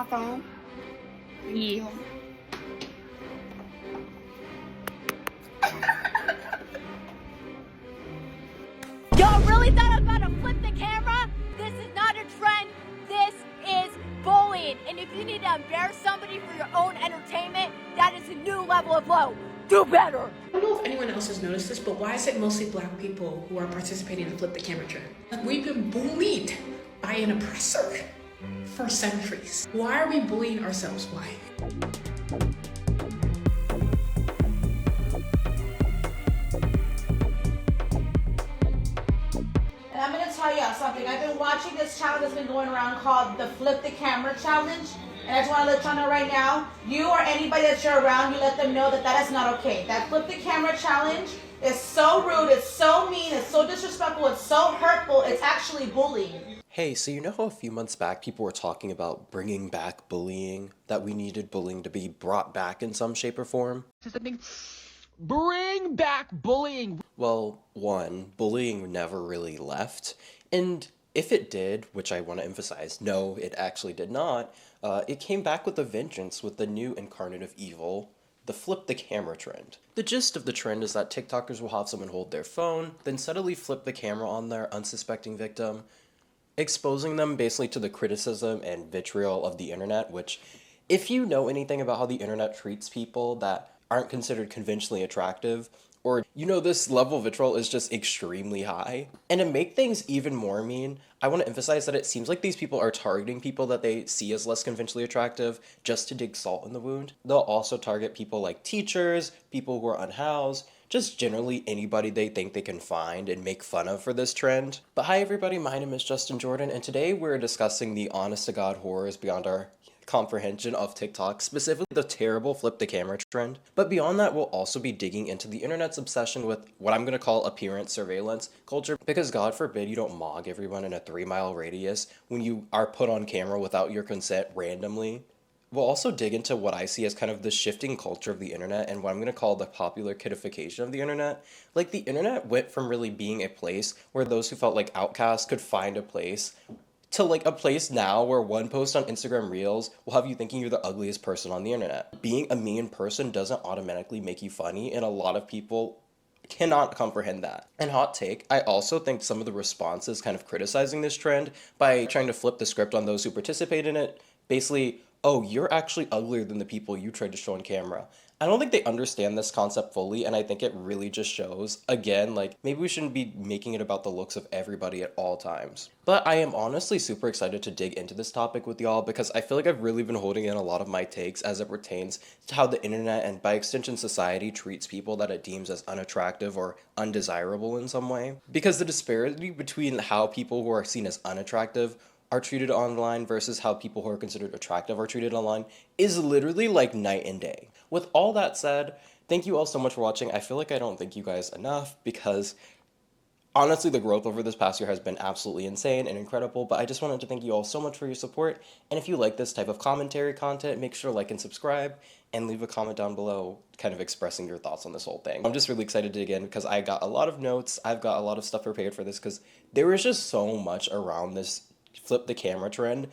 my phone. Yeah. Y'all really thought I was about to flip the camera? This is not a trend. This is bullying. And if you need to embarrass somebody for your own entertainment, that is a new level of low. Do better. I don't know if anyone else has noticed this, but why is it mostly black people who are participating in the flip the camera trend? Like, we've been bullied by an oppressor for centuries. Why are we bullying ourselves? Why? And I'm gonna tell y'all something. I've been watching this challenge that's been going around called the Flip the Camera Challenge. And I just wanna let y'all know right now, you or anybody that you're around, you let them know that that is not okay. That Flip the Camera Challenge is so rude, it's so mean, it's so disrespectful, it's so hurtful, it's actually bullying. Hey, so you know how a few months back people were talking about bringing back bullying? That we needed bullying to be brought back in some shape or form? Bring back bullying. Well, one, bullying never really left. And if it did, which I want to emphasize, no, it actually did not, it came back with a vengeance with the new incarnate of evil, the flip the camera trend. The gist of the trend is that TikTokers will have someone hold their phone, then subtly flip the camera on their unsuspecting victim, exposing them basically to the criticism and vitriol of the internet, which, if you know anything about how the internet treats people that aren't considered conventionally attractive, or you know this level of vitriol is just extremely high. And to make things even more mean, I want to emphasize that it seems like these people are targeting people that they see as less conventionally attractive just to dig salt in the wound. They'll also target people like teachers, people who are unhoused, just generally anybody they think they can find and make fun of for this trend. But hi everybody, my name is Justin Jordan, and today we're discussing the honest-to-God horrors beyond our comprehension of TikTok, specifically the terrible flip the camera trend. But beyond that, we'll also be digging into the internet's obsession with what I'm going to call appearance surveillance culture, because God forbid you don't mog everyone in a 3-mile radius when you are put on camera without your consent randomly. We'll also dig into what I see as kind of the shifting culture of the internet and what I'm going to call the popular kiddification of the internet. Like, the internet went from really being a place where those who felt like outcasts could find a place to like a place now where one post on Instagram Reels will have you thinking you're the ugliest person on the internet. Being a mean person doesn't automatically make you funny, and a lot of people cannot comprehend that. And hot take, I also think some of the responses kind of criticizing this trend by trying to flip the script on those who participate in it, basically, oh, you're actually uglier than the people you tried to show on camera. I don't think they understand this concept fully, and I think it really just shows, again, like, maybe we shouldn't be making it about the looks of everybody at all times. But I am honestly super excited to dig into this topic with y'all, because I feel like I've really been holding in a lot of my takes as it pertains to how the internet and by extension society treats people that it deems as unattractive or undesirable in some way. Because the disparity between how people who are seen as unattractive are treated online versus how people who are considered attractive are treated online is literally like night and day. With all that said, thank you all so much for watching. I feel like I don't thank you guys enough because honestly the growth over this past year has been absolutely insane and incredible, but I just wanted to thank you all so much for your support. And if you like this type of commentary content, make sure to like and subscribe and leave a comment down below kind of expressing your thoughts on this whole thing. I'm just really excited to dig in because I got a lot of notes. I've got a lot of stuff prepared for this because there is just so much around this flip the camera trend.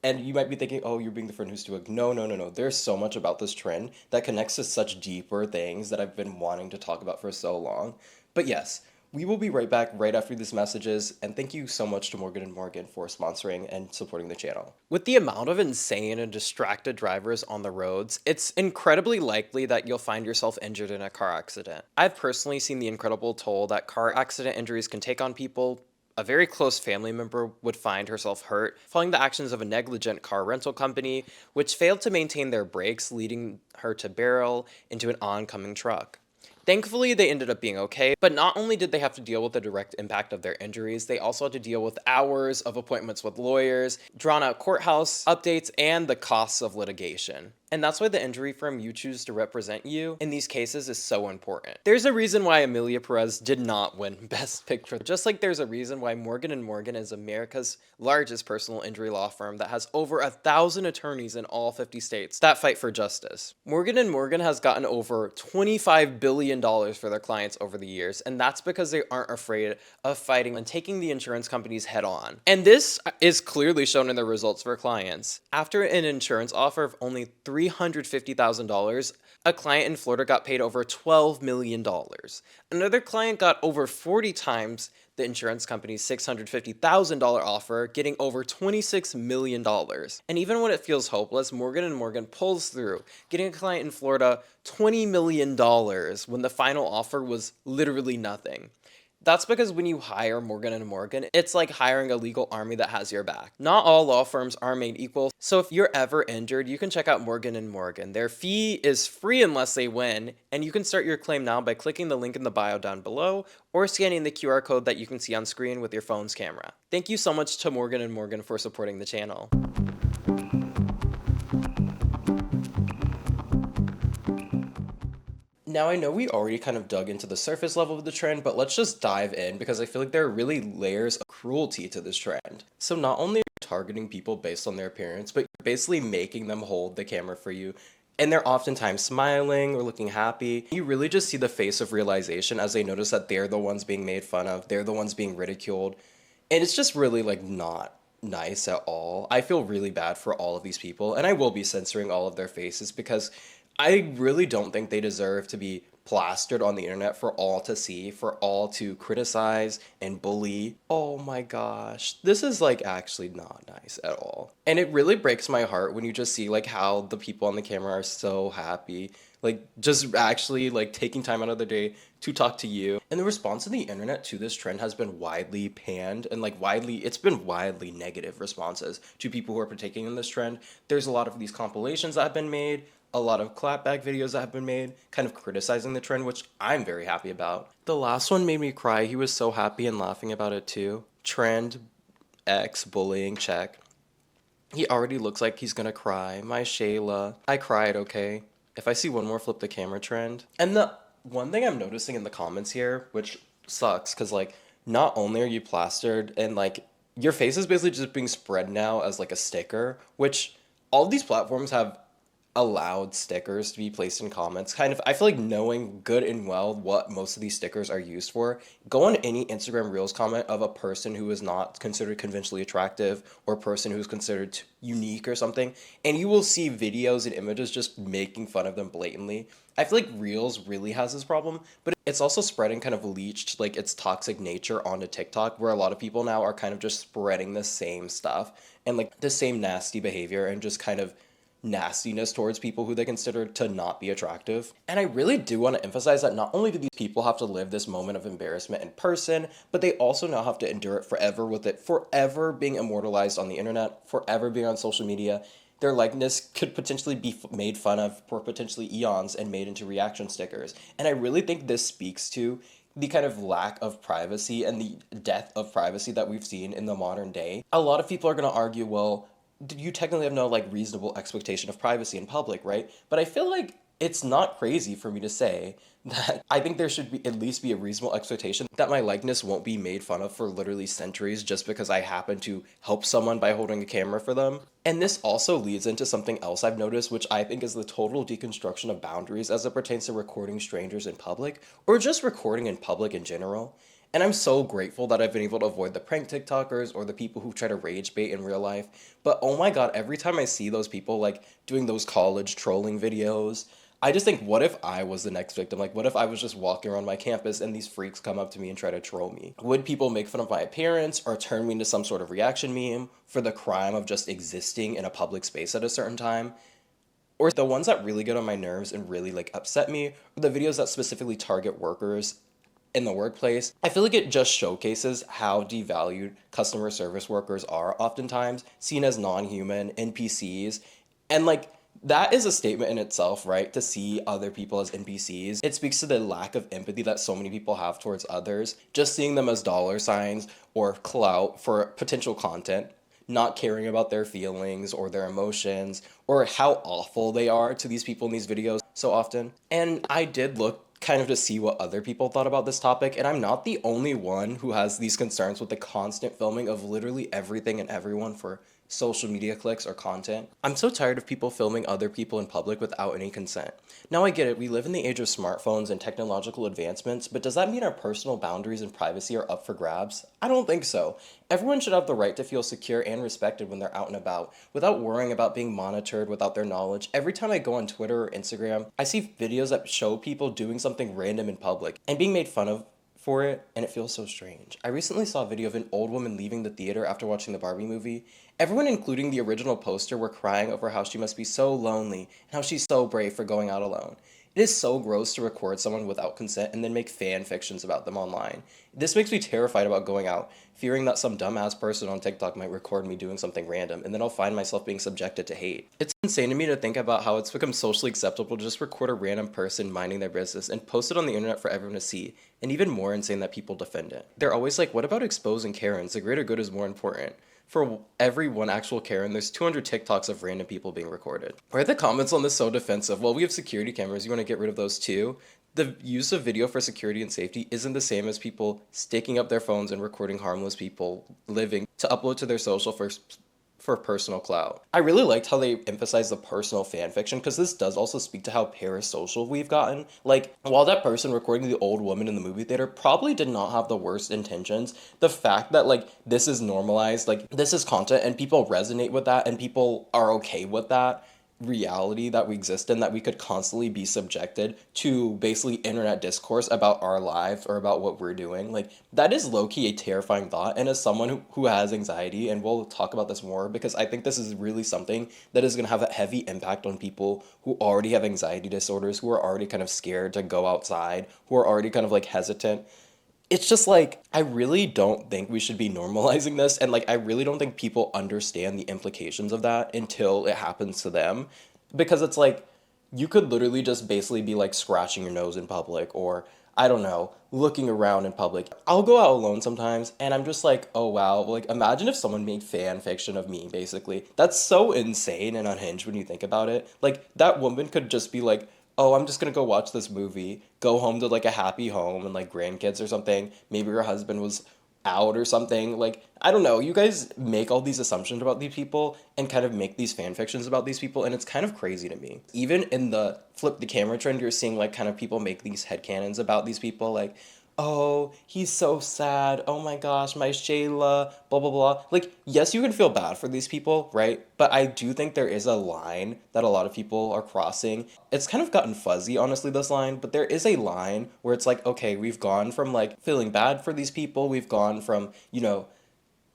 And you might be thinking, oh, you're being the friend who's too like, no. There's so much about this trend that connects to such deeper things that I've been wanting to talk about for so long. But yes, we will be right back right after these messages, and thank you so much to Morgan & Morgan for sponsoring and supporting the channel. With the amount of insane and distracted drivers on the roads, it's incredibly likely that you'll find yourself injured in a car accident. I've personally seen the incredible toll that car accident injuries can take on people. A very close family member would find herself hurt following the actions of a negligent car rental company, which failed to maintain their brakes, leading her to barrel into an oncoming truck. Thankfully, they ended up being okay, but not only did they have to deal with the direct impact of their injuries, they also had to deal with hours of appointments with lawyers, drawn out courthouse updates, and the costs of litigation. And that's why the injury firm you choose to represent you in these cases is so important. There's a reason why Amelia Perez did not win Best Picture, just like there's a reason why Morgan & Morgan is America's largest personal injury law firm that has over 1,000 attorneys in all 50 states that fight for justice. Morgan & Morgan has gotten over $25 billion for their clients over the years, and that's because they aren't afraid of fighting and taking the insurance companies head on. And this is clearly shown in the results for clients. After an insurance offer of only $350,000, a client in Florida got paid over $12 million. Another client got over 40 times the insurance company's $650,000 offer, getting over $26 million. And even when it feels hopeless, Morgan & Morgan pulls through, getting a client in Florida $20 million when the final offer was literally nothing. That's because when you hire Morgan & Morgan, it's like hiring a legal army that has your back. Not all law firms are made equal, so if you're ever injured, you can check out Morgan & Morgan. Their fee is free unless they win, and you can start your claim now by clicking the link in the bio down below or scanning the QR code that you can see on screen with your phone's camera. Thank you so much to Morgan & Morgan for supporting the channel. Now, I know we already kind of dug into the surface level of the trend, but let's just dive in because I feel like there are really layers of cruelty to this trend. So not only are you targeting people based on their appearance, but you're basically making them hold the camera for you, and they're oftentimes smiling or looking happy. You really just see the face of realization as they notice that they're the ones being made fun of, they're the ones being ridiculed, and it's just really like not nice at all. I feel really bad for all of these people, and I will be censoring all of their faces because I really don't think they deserve to be plastered on the internet for all to see, for all to criticize and bully. Oh my gosh, this is like actually not nice at all. And it really breaks my heart when you just see like how the people on the camera are so happy, like just actually like taking time out of their day to talk to you. And the response of the internet to this trend has been widely panned and like it's been widely negative responses to people who are partaking in this trend. There's a lot of these compilations that have been made, a lot of clapback videos that have been made, kind of criticizing the trend, which I'm very happy about. The last one made me cry. He was so happy and laughing about it too. Trend X bullying check. He already looks like he's gonna cry. My Shayla. I cried, okay? If I see one more flip the camera trend. And the one thing I'm noticing in the comments here, which sucks, because like not only are you plastered and like your face is basically just being spread now as like a sticker, which all of these platforms have allowed stickers to be placed in comments. Kind of, I feel like knowing good and well what most of these stickers are used for, go on any Instagram Reels comment of a person who is not considered conventionally attractive or a person who's considered unique or something, and you will see videos and images just making fun of them blatantly. I feel like Reels really has this problem, but it's also spreading kind of leached like its toxic nature onto TikTok, where a lot of people now are kind of just spreading the same stuff and like the same nasty behavior and just kind of nastiness towards people who they consider to not be attractive. And I really do want to emphasize that not only do these people have to live this moment of embarrassment in person, but they also now have to endure it forever, with it forever being immortalized on the internet, forever being on social media. Their likeness could potentially be made fun of for potentially eons and made into reaction stickers. And I really think this speaks to the kind of lack of privacy and the death of privacy that we've seen in the modern day. A lot of people are going to argue, well, you technically have no like reasonable expectation of privacy in public, right? But I feel like it's not crazy for me to say that I think there should be at least be a reasonable expectation that my likeness won't be made fun of for literally centuries just because I happen to help someone by holding a camera for them. And this also leads into something else I've noticed, which I think is the total deconstruction of boundaries as it pertains to recording strangers in public, or just recording in public in general. And I'm so grateful that I've been able to avoid the prank TikTokers or the people who try to rage bait in real life. But oh my god, every time I see those people like doing those college trolling videos, I just think, what if I was the next victim? Like, what if I was just walking around my campus and these freaks come up to me and try to troll me? Would people make fun of my appearance or turn me into some sort of reaction meme for the crime of just existing in a public space at a certain time? Or the ones that really get on my nerves and really like upset me are the videos that specifically target workers in the workplace. I feel like it just showcases how devalued customer service workers are oftentimes, seen as non-human NPCs. And like, that is a statement in itself, right? To see other people as NPCs. It speaks to the lack of empathy that so many people have towards others, just seeing them as dollar signs or clout for potential content. not caring about their feelings or their emotions or how awful they are to these people in these videos so often. And I did look kind of to see what other people thought about this topic, and I'm not the only one who has these concerns with the constant filming of literally everything and everyone for social media clicks or content. I'm so tired of people filming other people in public without any consent. Now I get it, we live in the age of smartphones and technological advancements, but does that mean our personal boundaries and privacy are up for grabs? I don't think so. Everyone should have the right to feel secure and respected when they're out and about, without worrying about being monitored without their knowledge. Every time I go on Twitter or Instagram, I see videos that show people doing something random in public and being made fun of for it, and it feels so strange. I recently saw a video of an old woman leaving the theater after watching the Barbie movie. Everyone, including the original poster, were crying over how she must be so lonely and how she's so brave for going out alone. It is so gross to record someone without consent and then make fan fictions about them online. This makes me terrified about going out, fearing that some dumbass person on TikTok might record me doing something random, and then I'll find myself being subjected to hate. It's insane to me to think about how it's become socially acceptable to just record a random person minding their business and post it on the internet for everyone to see, and even more insane that people defend it. They're always like, what about exposing Karens? The greater good is more important. For every one actual Karen, there's 200 TikToks of random people being recorded. Why are the comments on this so defensive? Well, we have security cameras, you want to get rid of those too? The use of video for security and safety isn't the same as people sticking up their phones and recording harmless people living to upload to their social for personal clout. I really liked how they emphasized the personal fan fiction, because this does also speak to how parasocial we've gotten. Like, while that person recording the old woman in the movie theater probably did not have the worst intentions, the fact that, like, this is normalized, like, this is content and people resonate with that and people are okay with that reality that we exist in, that we could constantly be subjected to basically internet discourse about our lives or about what we're doing, like, that is low-key a terrifying thought. And as someone who has anxiety, and we'll talk about this more because I think this is really something that is going to have a heavy impact on people who already have anxiety disorders, who are already kind of scared to go outside, who are already kind of like hesitant. It's just like, I really don't think we should be normalizing this, and like, I really don't think people understand the implications of that until it happens to them, because it's like, you could literally just basically be like scratching your nose in public, or I don't know, looking around in public. I'll go out alone sometimes and I'm just like, oh wow, like, imagine if someone made fan fiction of me, basically. That's so insane and unhinged when you think about it. Like, that woman could just be like, oh, I'm just gonna go watch this movie, go home to like a happy home and like grandkids or something. Maybe her husband was out or something. Like, I don't know. You guys make all these assumptions about these people and kind of make these fan fictions about these people, and it's kind of crazy to me. Even in the flip the camera trend, you're seeing like kind of people make these headcanons about these people, like, oh, he's so sad, oh my gosh, my Shayla, blah, blah, blah. Like, yes, you can feel bad for these people, right? But I do think there is a line that a lot of people are crossing. It's kind of gotten fuzzy, honestly, this line, but there is a line where it's like, okay, we've gone from, like, feeling bad for these people, we've gone from, you know,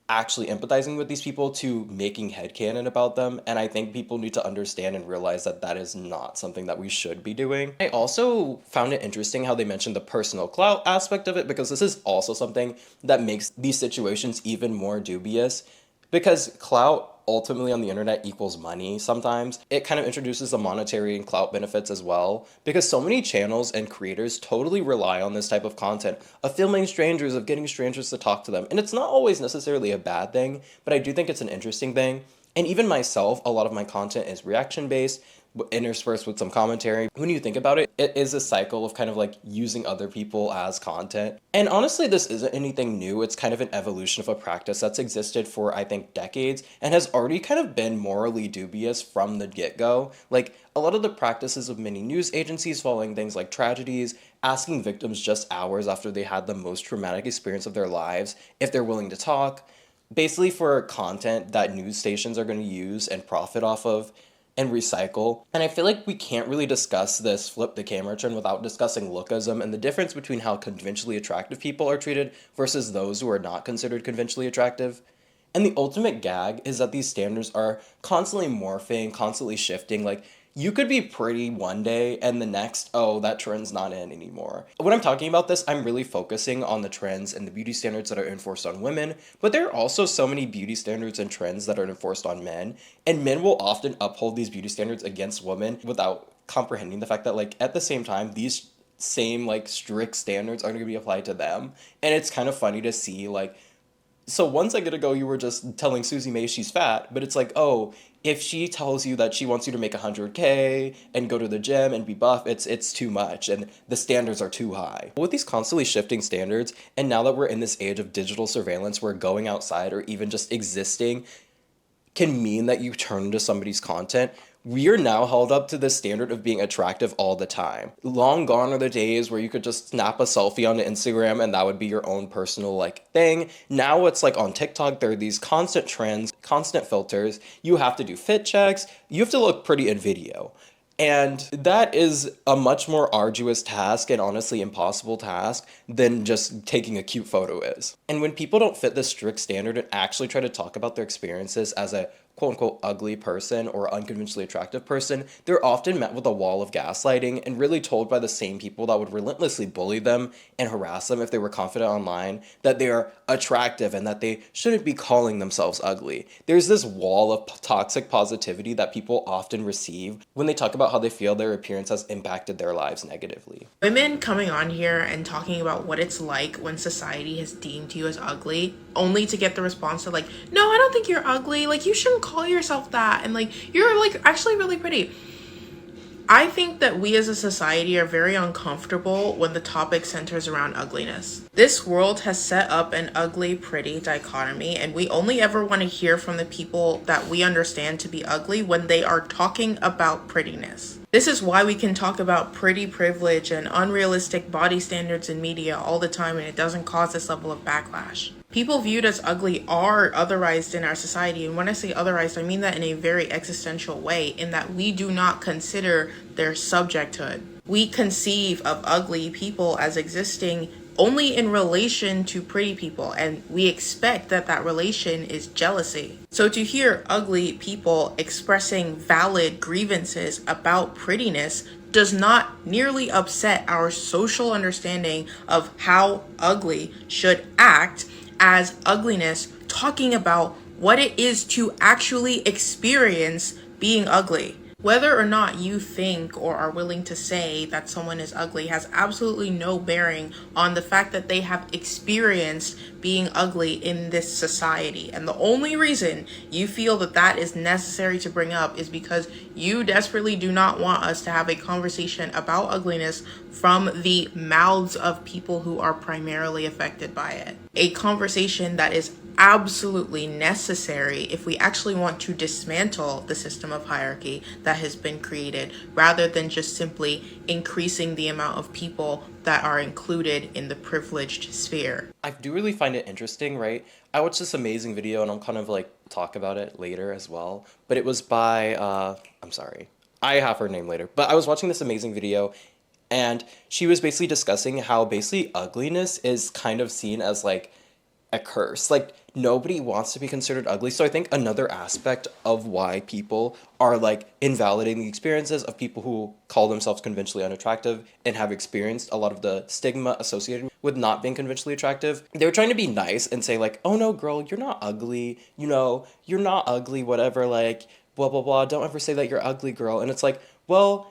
actually empathizing with these people to making headcanon about them, and I think people need to understand and realize that that is not something that we should be doing. I also found it interesting how they mentioned the personal clout aspect of it, because this is also something that makes these situations even more dubious, because clout ultimately on the internet equals money sometimes. It kind of introduces the monetary and clout benefits as well, because so many channels and creators totally rely on this type of content, of filming strangers, of getting strangers to talk to them. And it's not always necessarily a bad thing, but I do think it's an interesting thing. And even myself, a lot of my content is reaction based, interspersed with some commentary. When you think about it, it is a cycle of kind of like using other people as content. And honestly, this isn't anything new. It's kind of an evolution of a practice that's existed for, I think, decades and has already kind of been morally dubious from the get-go. Like, a lot of the practices of many news agencies following things like tragedies, asking victims just hours after they had the most traumatic experience of their lives if they're willing to talk, basically for content that news stations are going to use and profit off of and recycle. And I feel like we can't really discuss this flip the camera trend without discussing lookism and the difference between how conventionally attractive people are treated versus those who are not considered conventionally attractive. And the ultimate gag is that these standards are constantly morphing, constantly shifting. Like, you could be pretty one day and the next, oh, that trend's not in anymore. When I'm talking about this, I'm really focusing on the trends and the beauty standards that are enforced on women, but there are also so many beauty standards and trends that are enforced on men, and men will often uphold these beauty standards against women without comprehending the fact that, like, at the same time, these same, like, strict standards are going to be applied to them. And it's kind of funny to see, like, So one second ago, you were just telling Susie May she's fat, but it's like, oh, if she tells you that she wants you to make 100K and go to the gym and be buff, it's too much, and the standards are too high. With these constantly shifting standards, and now that we're in this age of digital surveillance where going outside or even just existing can mean that you turn to somebody's content, we are now held up to the standard of being attractive all the time. Long gone are the days where you could just snap a selfie onto Instagram and that would be your own personal thing. Now it's like on TikTok, there are these constant trends, constant filters. You have to do fit checks. You have to look pretty in video. And that is a much more arduous task and honestly impossible task than just taking a cute photo is. And when people don't fit this strict standard and actually try to talk about their experiences as a quote-unquote ugly person or unconventionally attractive person, they're often met with a wall of gaslighting and really told by the same people that would relentlessly bully them and harass them if they were confident online that they are attractive and that they shouldn't be calling themselves ugly. There's this wall of toxic positivity that people often receive when they talk about how they feel their appearance has impacted their lives negatively. Women coming on here and talking about what it's like when society has deemed you as ugly, only to get the response of no, I don't think you're ugly, you shouldn't call yourself that, and you're actually really pretty. I think that we as a society are very uncomfortable when the topic centers around ugliness. This world has set up an ugly, pretty dichotomy, and we only ever want to hear from the people that we understand to be ugly when they are talking about prettiness. This is why we can talk about pretty privilege and unrealistic body standards in media all the time, and it doesn't cause this level of backlash. People viewed as ugly are otherized in our society, and when I say otherized, I mean that in a very existential way, in that we do not consider their subjecthood. We conceive of ugly people as existing only in relation to pretty people, and we expect that that relation is jealousy. So to hear ugly people expressing valid grievances about prettiness does not nearly upset our social understanding of how ugly should act as ugliness, talking about what it is to actually experience being ugly. Whether or not you think or are willing to say that someone is ugly has absolutely no bearing on the fact that they have experienced being ugly in this society. And the only reason you feel that that is necessary to bring up is because you desperately do not want us to have a conversation about ugliness from the mouths of people who are primarily affected by it. A conversation that is absolutely necessary if we actually want to dismantle the system of hierarchy that has been created, rather than just simply increasing the amount of people that are included in the privileged sphere. I do really find it interesting, right? I watched this amazing video, and I'll kind of talk about it later as well, but it was by I'm sorry, I have her name later, but I was watching this amazing video, and she was basically discussing how basically ugliness is kind of seen as a curse. Nobody wants to be considered ugly. So I think another aspect of why people are invalidating the experiences of people who call themselves conventionally unattractive and have experienced a lot of the stigma associated with not being conventionally attractive. They're trying to be nice and say oh no girl, you're not ugly, you're not ugly, whatever, blah blah blah, don't ever say that you're ugly, girl. And it's well,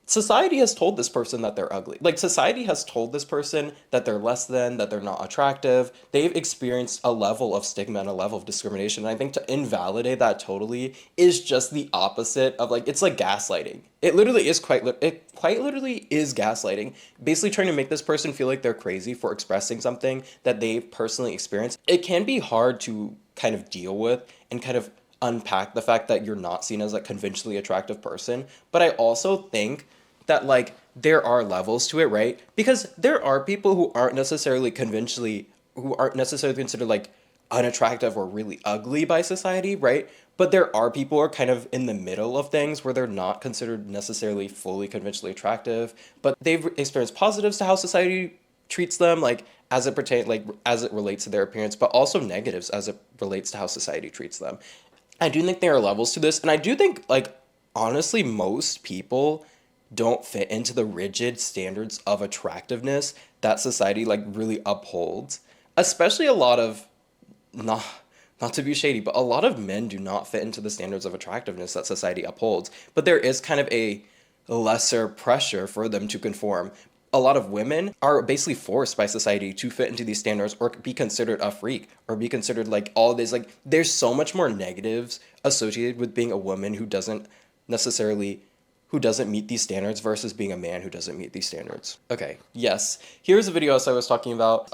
society has told this person that they're ugly. Society has told this person that they're less than, that they're not attractive. They've experienced a level of stigma and a level of discrimination. And I think to invalidate that totally is just the opposite of it's gaslighting. It literally is quite literally is gaslighting. Basically trying to make this person feel like they're crazy for expressing something that they've personally experienced. It can be hard to kind of deal with and kind of unpack the fact that you're not seen as a conventionally attractive person. But I also think that there are levels to it, right? Because there are people who aren't necessarily considered unattractive or really ugly by society, right? But there are people who are kind of in the middle of things where they're not considered necessarily fully conventionally attractive, but they've experienced positives to how society treats them, as it relates to their appearance, but also negatives as it relates to how society treats them. I do think there are levels to this, and I do think, honestly, most people don't fit into the rigid standards of attractiveness that society, really upholds. Especially a lot of, not to be shady, but a lot of men do not fit into the standards of attractiveness that society upholds. But there is kind of a lesser pressure for them to conform. a lot of women are basically forced by society to fit into these standards or be considered a freak or be considered like all this. Like there's so much more negatives associated with being a woman who doesn't meet these standards versus being a man who doesn't meet these standards. Okay, yes. Here's a video as I was talking about.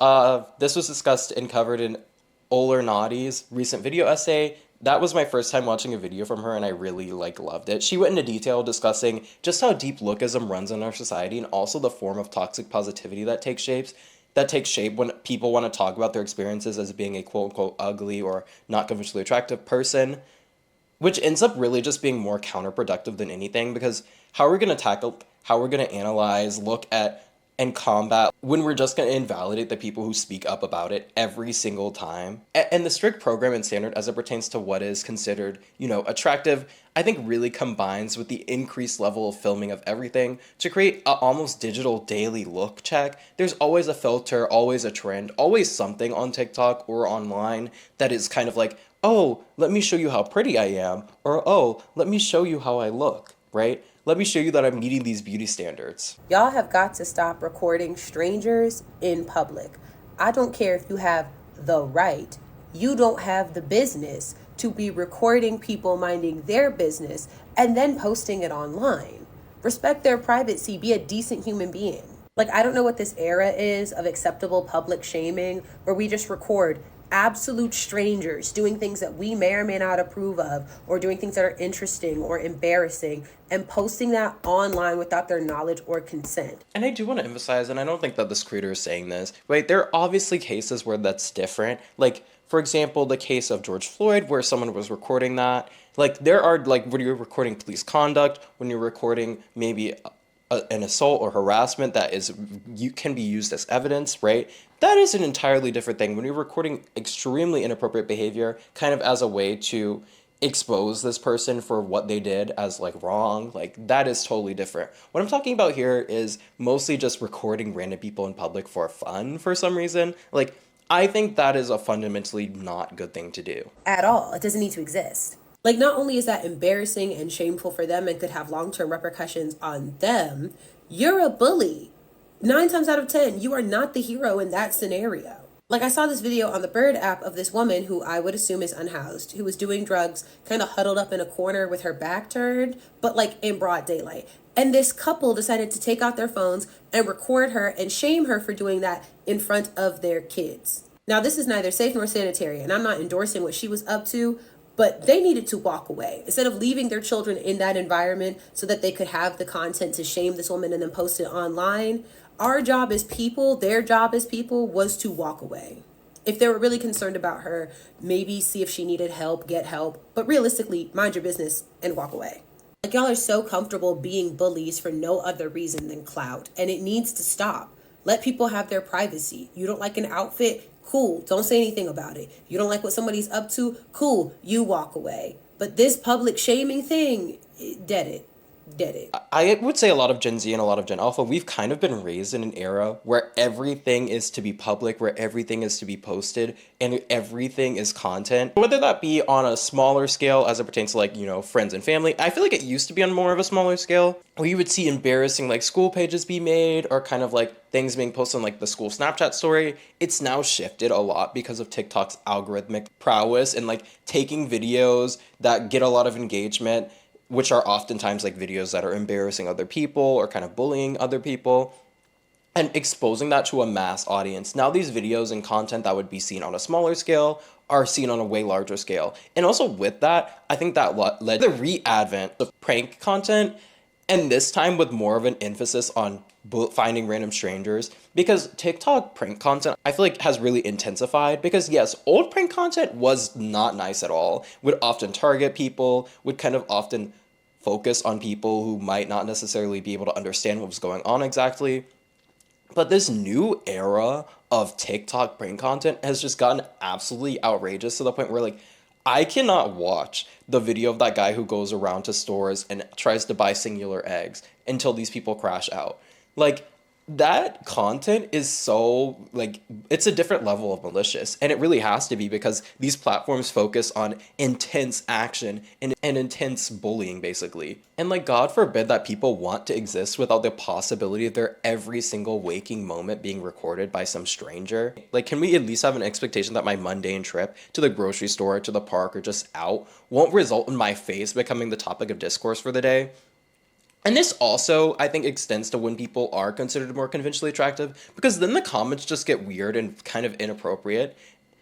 This was discussed and covered in Oler Nadi's recent video essay. That was my first time watching a video from her and I really loved it. She went into detail discussing just how deep lookism runs in our society and also the form of toxic positivity that takes shape when people want to talk about their experiences as being a quote unquote ugly or not conventionally attractive person, which ends up really just being more counterproductive than anything, because how are we going to analyze, look at, and combat when we're just going to invalidate the people who speak up about it every single time? And the strict program and standard as it pertains to what is considered, attractive, I think really combines with the increased level of filming of everything to create an almost digital daily look check. There's always a filter, always a trend, always something on TikTok or online that is kind of like, oh, let me show you how pretty I am, or oh, let me show you how I look, right? Let me show you that I'm meeting these beauty standards. Y'all have got to stop recording strangers in public. I don't care if you have the right. You don't have the business to be recording people minding their business and then posting it online. Respect their privacy. Be a decent human being. I don't know what this era is of acceptable public shaming where we just record absolute strangers doing things that we may or may not approve of, or doing things that are interesting or embarrassing, and posting that online without their knowledge or consent. And I do want to emphasize, and I don't think that this creator is saying this, right? There are obviously cases where that's different. For example, the case of George Floyd, where someone was recording that. There are, when you're recording police conduct, when you're recording maybe an assault or harassment that can be used as evidence, right? That is an entirely different thing. When you're recording extremely inappropriate behavior, kind of as a way to expose this person for what they did as wrong, that is totally different. What I'm talking about here is mostly just recording random people in public for fun for some reason. I think that is a fundamentally not good thing to do. At all. It doesn't need to exist. Not only is that embarrassing and shameful for them and could have long-term repercussions on them, you're a bully. 9 times out of 10, you are not the hero in that scenario. I saw this video on the Bird app of this woman who I would assume is unhoused, who was doing drugs, kind of huddled up in a corner with her back turned, but in broad daylight. And this couple decided to take out their phones and record her and shame her for doing that in front of their kids. Now, this is neither safe nor sanitary, and I'm not endorsing what she was up to, but they needed to walk away. Instead of leaving their children in that environment so that they could have the content to shame this woman and then post it online, our job as people, their job as people, was to walk away. If they were really concerned about her, maybe see if she needed help, get help, but realistically, mind your business and walk away. Y'all are so comfortable being bullies for no other reason than clout, and it needs to stop. Let people have their privacy. You don't like an outfit? Cool, don't say anything about it. You don't like what somebody's up to? Cool, you walk away. But this public shaming thing, dead it. I would say a lot of Gen Z and a lot of Gen Alpha, we've kind of been raised in an era where everything is to be public, where everything is to be posted, and everything is content. Whether that be on a smaller scale as it pertains to friends and family. I feel like it used to be on more of a smaller scale, where you would see embarrassing school pages be made, or kind of things being posted on the school Snapchat story. It's now shifted a lot because of TikTok's algorithmic prowess and taking videos that get a lot of engagement, which are oftentimes videos that are embarrassing other people or kind of bullying other people, and exposing that to a mass audience. Now these videos and content that would be seen on a smaller scale are seen on a way larger scale. And also with that, I think that led to the re-advent of prank content, and this time with more of an emphasis on finding random strangers, because TikTok prank content, I feel has really intensified, because yes, old prank content was not nice at all, would often target people, would kind of often focus on people who might not necessarily be able to understand what was going on exactly. But this new era of TikTok prank content has just gotten absolutely outrageous to the point where I cannot watch the video of that guy who goes around to stores and tries to buy singular eggs until these people crash out. that content is so, like, it's a different level of malicious, and it really has to be, because these platforms focus on intense action and intense bullying, basically. And, like, God forbid that people want to exist without the possibility of their every single waking moment being recorded by some stranger. Like, can we at least have an expectation that my mundane trip to the grocery store, to the park, or just out won't result in my face becoming the topic of discourse for the day? And this also, I think, extends to when people are considered more conventionally attractive, because then the comments just get weird and kind of inappropriate.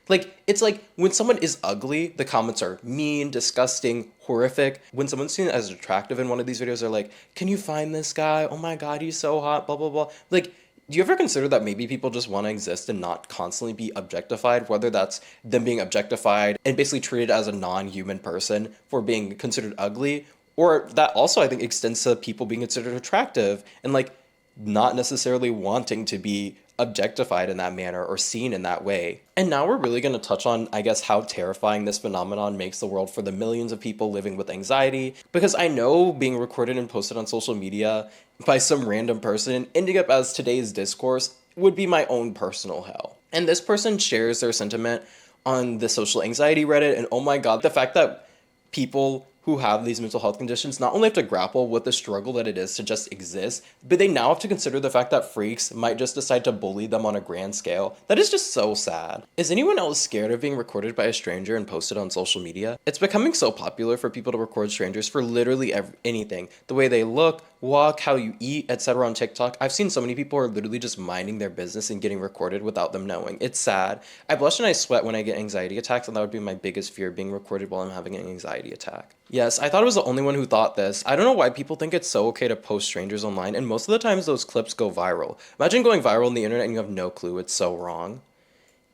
Like, it's like when someone is ugly, the comments are mean, disgusting, horrific. When someone's seen as attractive in one of these videos, they're like, can you find this guy? Oh my God, he's so hot, blah, blah, blah. Like, do you ever consider that maybe people just want to exist and not constantly be objectified, whether that's them being objectified and basically treated as a non-human person for being considered ugly? Or that also, I think, extends to people being considered attractive and, like, not necessarily wanting to be objectified in that manner or seen in that way. And now we're really going to touch on, I guess, how terrifying this phenomenon makes the world for the millions of people living with anxiety. Because I know being recorded and posted on social media by some random person ending up as today's discourse would be my own personal hell. And this person shares their sentiment on the social anxiety Reddit, and oh my God, the fact that people who have these mental health conditions not only have to grapple with the struggle that it is to just exist, but they now have to consider the fact that freaks might just decide to bully them on a grand scale. That is just so sad. Is anyone else scared of being recorded by a stranger and posted on social media? It's becoming so popular for people to record strangers for literally anything. The way they look, walk, how you eat, etc. on TikTok. I've seen so many people are literally just minding their business and getting recorded without them knowing. It's sad. I blush and I sweat when I get anxiety attacks, and that would be my biggest fear, being recorded while I'm having an anxiety attack. Yes, I thought I was the only one who thought this. I don't know why people think it's so okay to post strangers online, and most of the times those clips go viral. Imagine going viral on the internet and you have no clue. It's so wrong.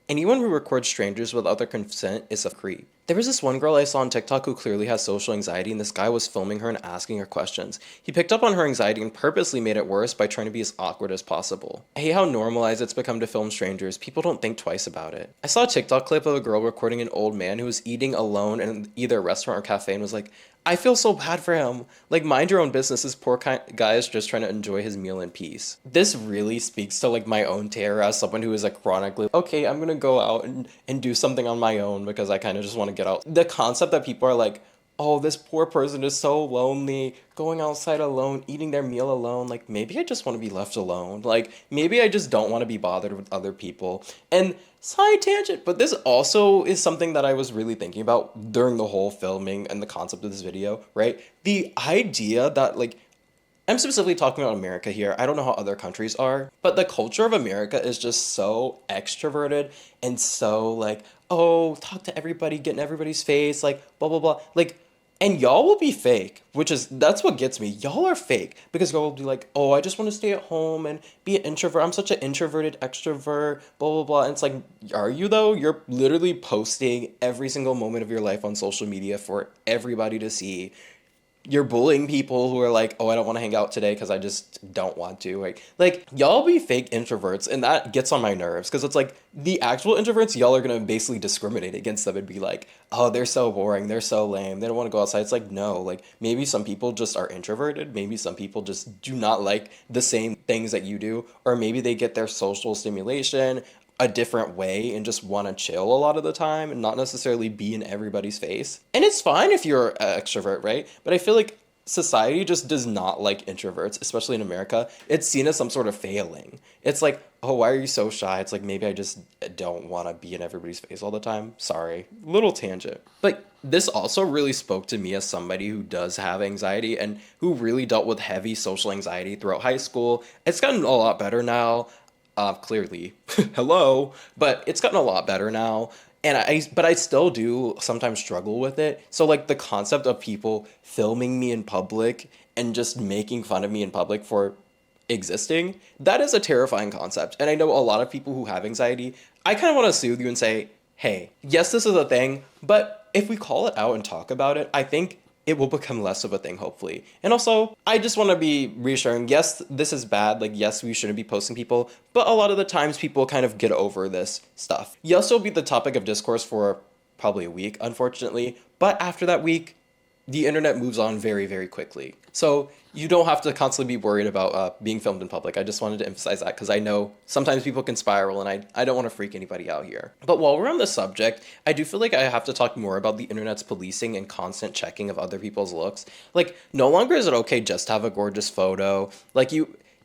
Anyone who records strangers without their consent is a creep. There was this one girl I saw on TikTok who clearly has social anxiety, and this guy was filming her and asking her questions. He picked up on her anxiety and purposely made it worse by trying to be as awkward as possible. I hate how normalized it's become to film strangers. People don't think twice about it. I saw a TikTok clip of a girl recording an old man who was eating alone in either a restaurant or cafe and was like, I feel so bad for him. Like, mind your own business. This poor guy is just trying to enjoy his meal in peace. This really speaks to, like, my own terror as someone who is, like, chronically, okay, I'm gonna go out and do something on my own because I kind of just want to get out. The concept that people are like, oh, this poor person is so lonely, going outside alone, eating their meal alone. Like, maybe I just want to be left alone. Like, maybe I just don't want to be bothered with other people. And side tangent, but this also is something that I was really thinking about during the whole filming and the concept of this video, right? The idea that, like, I'm specifically talking about America here. I don't know how other countries are, but the culture of America is just so extroverted and so, like, oh, talk to everybody, get in everybody's face, like, blah, blah, blah. Like, and y'all will be fake, that's what gets me. Y'all are fake because y'all will be like, oh, I just want to stay at home and be an introvert. I'm such an introverted extrovert, blah, blah, blah. And it's like, are you though? You're literally posting every single moment of your life on social media for everybody to see. You're bullying people who are like, oh, I don't want to hang out today because I just don't want to. Like, y'all be fake introverts, and that gets on my nerves because it's like the actual introverts, y'all are going to basically discriminate against them and be like, oh, they're so boring, they're so lame, they don't want to go outside. It's like, no, like, maybe some people just are introverted, maybe some people just do not like the same things that you do, or maybe they get their social stimulation a different way and just want to chill a lot of the time and not necessarily be in everybody's face. And it's fine if you're an extrovert, right? But I feel like society just does not like introverts, especially in America. It's seen as some sort of failing. It's like, oh, why are you so shy? It's like, maybe I just don't want to be in everybody's face all the time. Sorry. Little tangent. But this also really spoke to me as somebody who does have anxiety and who really dealt with heavy social anxiety throughout high school. It's gotten a lot better now. Clearly, hello, but it's gotten a lot better now. But I still do sometimes struggle with it. So, like, the concept of people filming me in public and just making fun of me in public for existing, that is a terrifying concept. And I know a lot of people who have anxiety, I kind of want to soothe you and say, hey, yes, this is a thing, but if we call it out and talk about it, I think it will become less of a thing, hopefully. And also, I just want to be reassuring, yes, this is bad, like, yes, we shouldn't be posting people, but a lot of the times people kind of get over this stuff. Yes, it'll be the topic of discourse for probably a week, unfortunately, but after that week, the internet moves on very, very quickly. So you don't have to constantly be worried about being filmed in public. I just wanted to emphasize that because I know sometimes people can spiral and I don't want to freak anybody out here. But while we're on the subject, I do feel like I have to talk more about the internet's policing and constant checking of other people's looks. Like, no longer is it okay just to have a gorgeous photo. Like,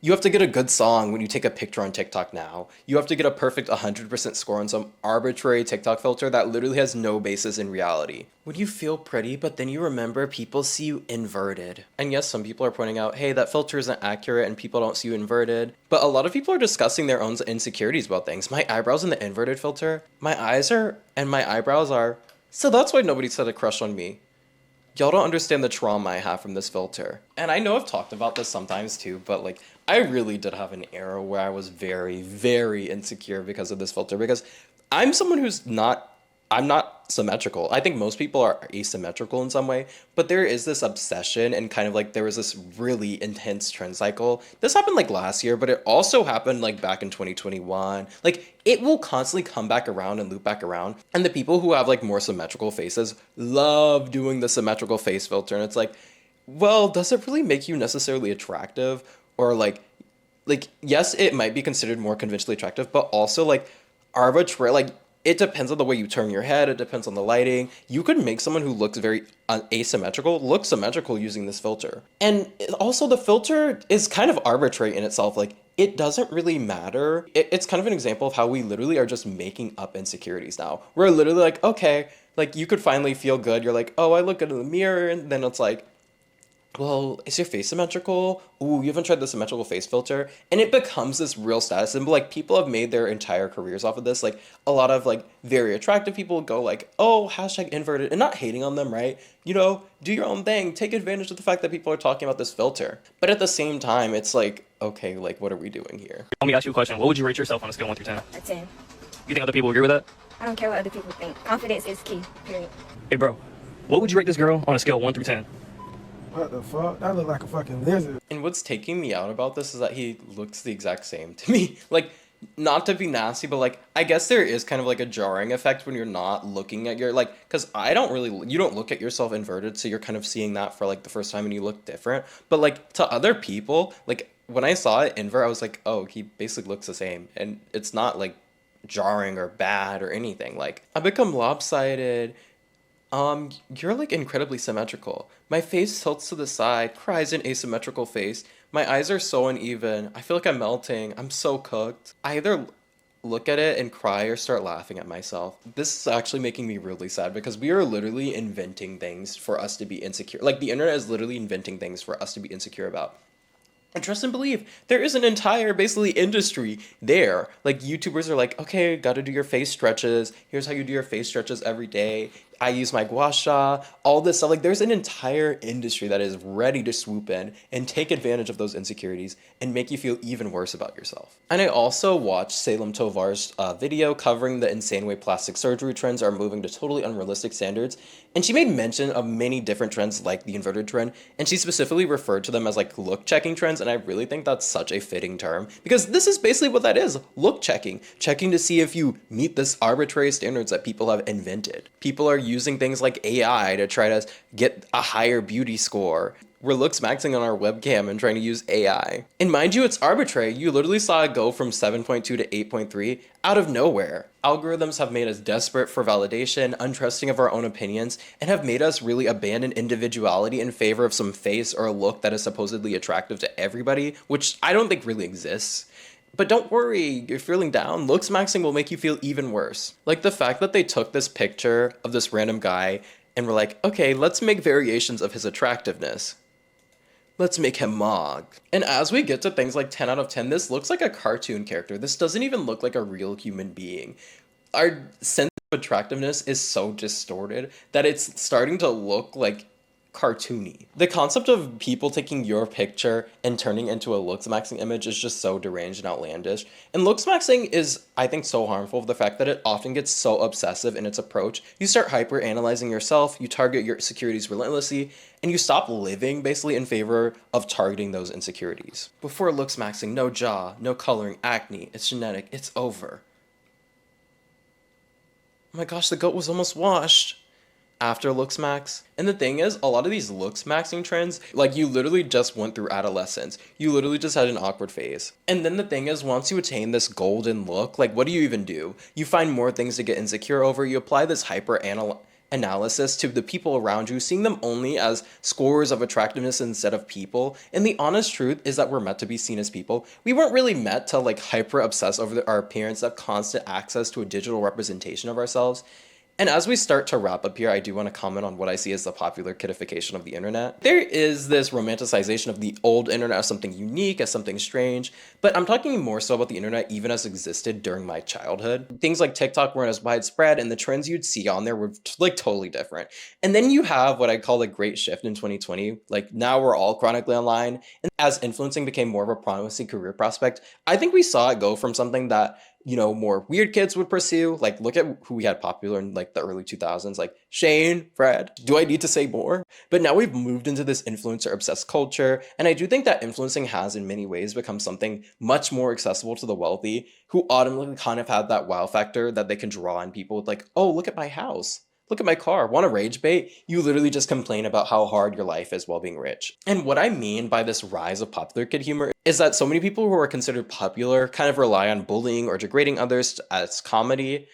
you have to get a good song when you take a picture on TikTok now. You have to get a perfect 100% score on some arbitrary TikTok filter that literally has no basis in reality. When you feel pretty, but then you remember people see you inverted. And yes, some people are pointing out, hey, that filter isn't accurate and people don't see you inverted. But a lot of people are discussing their own insecurities about things. My eyebrows in the inverted filter, my eyes are, and my eyebrows are, so that's why nobody said a crush on me. Y'all don't understand the trauma I have from this filter. And I know I've talked about this sometimes too, but like, I really did have an era where I was very, very insecure because of this filter, because I'm someone I'm not symmetrical. I think most people are asymmetrical in some way, but there is this obsession and kind of like there was this really intense trend cycle. This happened like last year, but it also happened like back in 2021. Like, it will constantly come back around and loop back around. And the people who have like more symmetrical faces love doing the symmetrical face filter. And it's like, well, does it really make you necessarily attractive? Or like yes, it might be considered more conventionally attractive, but also like arbitrary, like, it depends on the way you turn your head. It depends on the lighting. You could make someone who looks very asymmetrical look symmetrical using this filter. And also the filter is kind of arbitrary in itself. Like, it doesn't really matter. It's kind of an example of how we literally are just making up insecurities now. We're literally like, okay, like, you could finally feel good. You're like, oh, I look good in the mirror. And then it's like, well, is your face symmetrical? Ooh, you haven't tried the symmetrical face filter? And it becomes this real status symbol. Like, people have made their entire careers off of this. Like, a lot of, like, very attractive people go like, oh, hashtag inverted, and not hating on them, right? You know, do your own thing. Take advantage of the fact that people are talking about this filter. But at the same time, it's like, okay, like, what are we doing here? Let me ask you a question. What would you rate yourself on a scale 1 through 10? A 10. You think other people agree with that? I don't care what other people think. Confidence is key, period. Hey, bro, what would you rate this girl on a scale 1 through 10? What the fuck? That look like a fucking lizard. And what's taking me out about this is that he looks the exact same to me. Like, not to be nasty, but like, I guess there is kind of like a jarring effect when you're not looking at your, like, because you don't look at yourself inverted, so you're kind of seeing that for like the first time and you look different. But like, to other people, like, when I saw it invert, I was like, oh, he basically looks the same. And it's not like jarring or bad or anything. Like, I become lopsided. You're like incredibly symmetrical. My face tilts to the side, cries an asymmetrical face. My eyes are so uneven. I feel like I'm melting. I'm so cooked. I either look at it and cry or start laughing at myself. This is actually making me really sad because we are literally inventing things for us to be insecure. Like, the internet is literally inventing things for us to be insecure about. And trust and believe, there is an entire, basically, industry there. Like, YouTubers are like, okay, gotta do your face stretches. Here's how you do your face stretches every day. I use my gua sha, all this stuff. Like, there's an entire industry that is ready to swoop in and take advantage of those insecurities and make you feel even worse about yourself. And I also watched Salem Tovar's video covering the insane way plastic surgery trends are moving to totally unrealistic standards. And she made mention of many different trends like the inverted trend, and she specifically referred to them as like look checking trends, and I really think that's such a fitting term because this is basically what that is, look checking to see if you meet this arbitrary standards that people have invented. People are using things like AI to try to get a higher beauty score. We're looks maxing on our webcam and trying to use AI. And mind you, it's arbitrary. You literally saw it go from 7.2 to 8.3 out of nowhere. Algorithms have made us desperate for validation, untrusting of our own opinions, and have made us really abandon individuality in favor of some face or a look that is supposedly attractive to everybody, which I don't think really exists. But don't worry, you're feeling down. Looks maxing will make you feel even worse. Like the fact that they took this picture of this random guy and were like, okay, let's make variations of his attractiveness. Let's make him Mog. And as we get to things like 10 out of 10, this looks like a cartoon character. This doesn't even look like a real human being. Our sense of attractiveness is so distorted that it's starting to look like cartoony. The concept of people taking your picture and turning into a looks maxing image is just so deranged and outlandish. And looks maxing is, I think, so harmful for the fact that it often gets so obsessive in its approach. You start hyper analyzing yourself, you target your insecurities relentlessly, and you stop living basically in favor of targeting those insecurities. Before looks maxing, no jaw, no coloring, acne, it's genetic, it's over. Oh my gosh, the goat was almost washed. after looks max. And the thing is, a lot of these looks maxing trends, like you literally just went through adolescence. You literally just had an awkward phase. And then the thing is, once you attain this golden look, like what do you even do? You find more things to get insecure over. You apply this analysis to the people around you, seeing them only as scores of attractiveness instead of people. And the honest truth is that we're meant to be seen as people. We weren't really meant to like hyper obsess over our appearance, have constant access to a digital representation of ourselves. And as we start to wrap up here, I do want to comment on what I see as the popular kiddification of the internet. There is this romanticization of the old internet as something unique, as something strange, but I'm talking more so about the internet even as existed during my childhood. Things like TikTok weren't as widespread, and the trends you'd see on there were like totally different. And then you have what I call a great shift in 2020. Like now we're all chronically online, and as influencing became more of a promising career prospect, I think we saw it go from something that more weird kids would pursue. Like, look at who we had popular in like the early 2000s, like Shane, Fred. Do I need to say more? But now we've moved into this influencer obsessed culture. And I do think that influencing has in many ways become something much more accessible to the wealthy who automatically kind of have that wow factor that they can draw on people with like, oh, look at my house. Look at my car. Want to rage bait? You literally just complain about how hard your life is while being rich. And what I mean by this rise of popular kid humor is that so many people who are considered popular kind of rely on bullying or degrading others as comedy.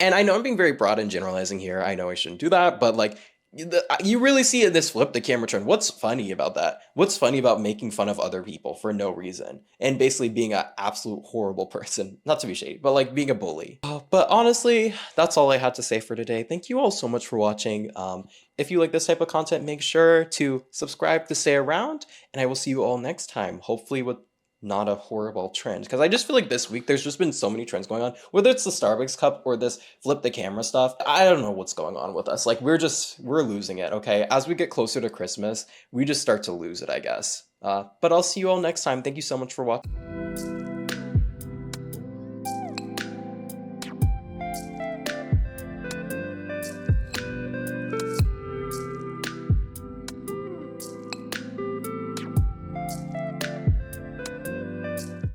And I know I'm being very broad and generalizing here. I know I shouldn't do that, but like you really see this flip the camera trend. What's funny about that? What's funny about making fun of other people for no reason and basically being an absolute horrible person? Not to be shady, but like being a bully. But honestly, that's all I had to say for today. Thank you all so much for watching. If you like this type of content, make sure to subscribe to stay around, and I will see you all next time, hopefully with not a horrible trend, because I just feel like this week there's just been so many trends going on, whether it's the Starbucks cup or this flip the camera stuff. I don't know what's going on with us. Like we're losing it. Okay, as we get closer to Christmas, we just start to lose it, I guess. But I'll see you all next time. Thank you so much for watching.